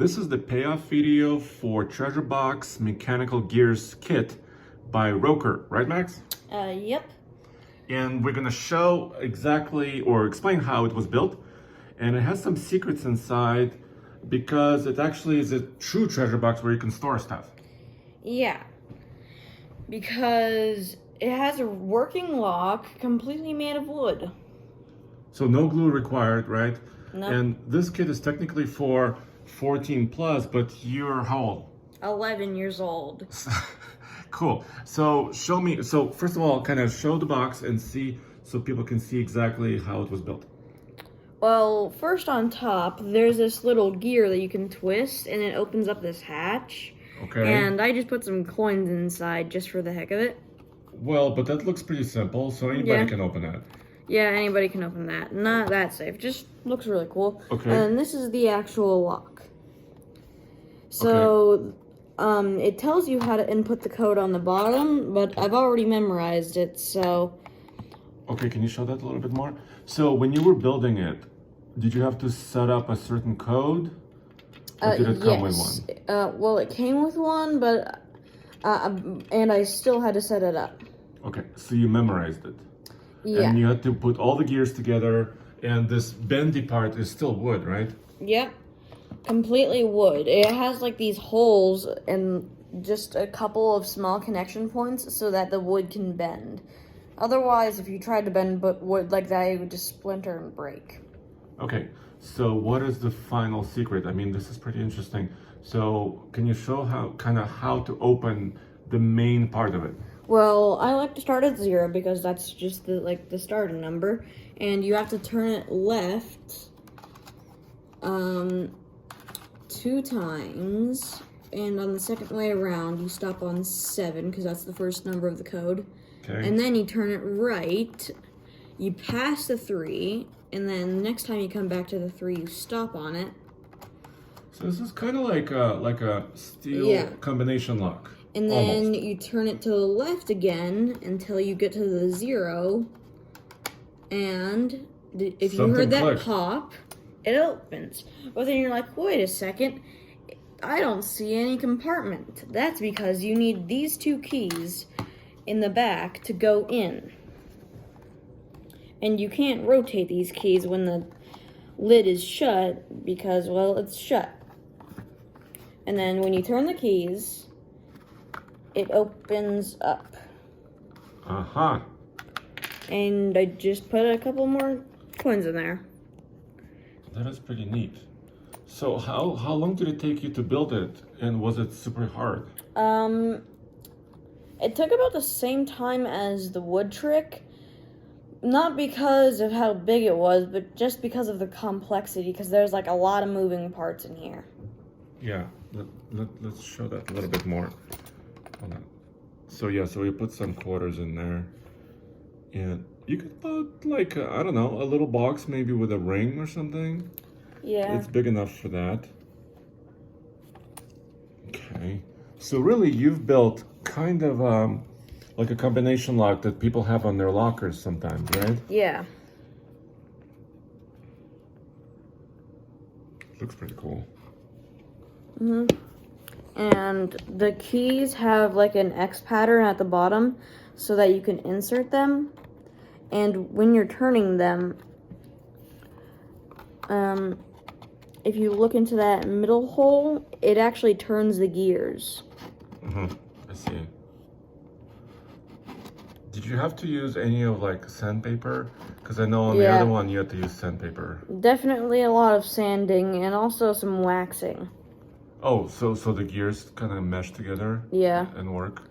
this is the payoff video for Treasure Box Mechanical Gears Kit by RORK, right, Max? Yep. And we're gonna show exactly or explain how it was built. And it has some secrets inside because it actually is a true treasure box where you can store stuff. Yeah. Because it has a working lock completely made of wood. So no glue required, right? No. And this kit is technically for 14 plus, but you're how old? 11 years old. Cool. So show me, so first of all, kind of show the box and see, so people can see exactly how it was built. Well, first on top, there's this little gear that you can twist, and it opens up this hatch. Okay. And I just put some coins inside just for the heck of it. Well, but that looks pretty simple, so anybody can open that. Yeah, anybody can open that. Not that safe. Just looks really cool. Okay. And this is the actual lock. So, it tells you how to input the code on the bottom, but I've already memorized it, so... Okay, can you show that a little bit more? So when you were building it, did you have to set up a certain code? Or did it come with one? Well, it came with one, but... and I still had to set it up. Okay, so you memorized it. Yeah. And you had to put all the gears together, and this bendy part is still wood, right? Yep. Completely wood. It has like these holes and just a couple of small connection points so that the wood can bend. Otherwise, if you tried to bend wood like that, it would just splinter and break. Okay, so what is the final secret? I mean, this is pretty interesting. So can you show how to open the main part of it? Well, I like to start at 0 because that's just the starting number, and you have to turn it left 2 times, and on the second way around you stop on 7 because that's the first number of the code. Okay. And then you turn it right, you pass the 3, and then the next time you come back to the 3 you stop on it. So this is kind of like a steel combination lock. And then almost. you turn it to the left again until you get to the 0. And if you heard that pop, it opens. But then you're like, wait a second, I don't see any compartment. That's because you need these 2 keys in the back to go in. And you can't rotate these keys when the lid is shut because, well, it's shut. And then when you turn the keys, it opens up. Uh-huh. And I just put a couple more coins in there. That is pretty neat. So how long did it take you to build it? And was it super hard? It took about the same time as the wood trick. Not because of how big it was, but just because of the complexity, because there's like a lot of moving parts in here. Yeah, let's show that a little bit more. Hold on. So yeah, so we put some quarters in there. And you could put like, I don't know, a little box maybe with a ring or something. Yeah. It's big enough for that. Okay. So really you've built kind of like a combination lock that people have on their lockers sometimes, right? Yeah. Looks pretty cool. Mm-hmm. And the keys have like an X pattern at the bottom so that you can insert them. And when you're turning them, if you look into that middle hole, it actually turns the gears. I see. Did you have to use any of like sandpaper? Because I know on the other one you had to use sandpaper. Definitely a lot of sanding and also some waxing. Oh, so the gears kind of mesh together? Yeah. And work?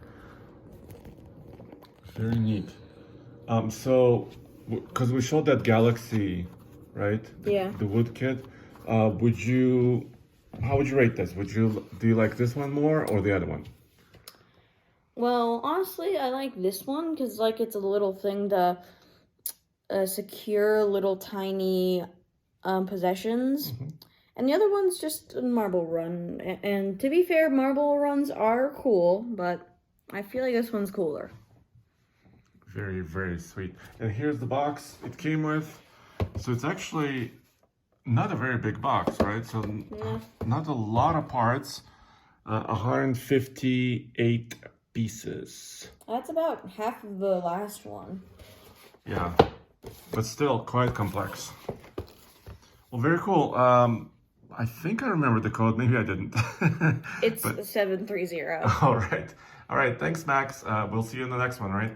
Very neat. So, because we showed that Galaxy, right? Yeah. The wood kit. How would you rate this? Do you like this one more or the other one? Well, honestly, I like this one because like it's a little thing to secure little tiny possessions. And the other one's just a marble run. And to be fair, marble runs are cool, but I feel like this one's cooler. Very, very sweet. And here's the box it came with. So it's actually not a very big box, right? So not a lot of parts. 158 pieces. That's about half of the last one. Yeah, but still quite complex. Well, very cool. I think I remember the code. Maybe I didn't. It's 730. All right. All right. Thanks, Max. We'll see you in the next one, right?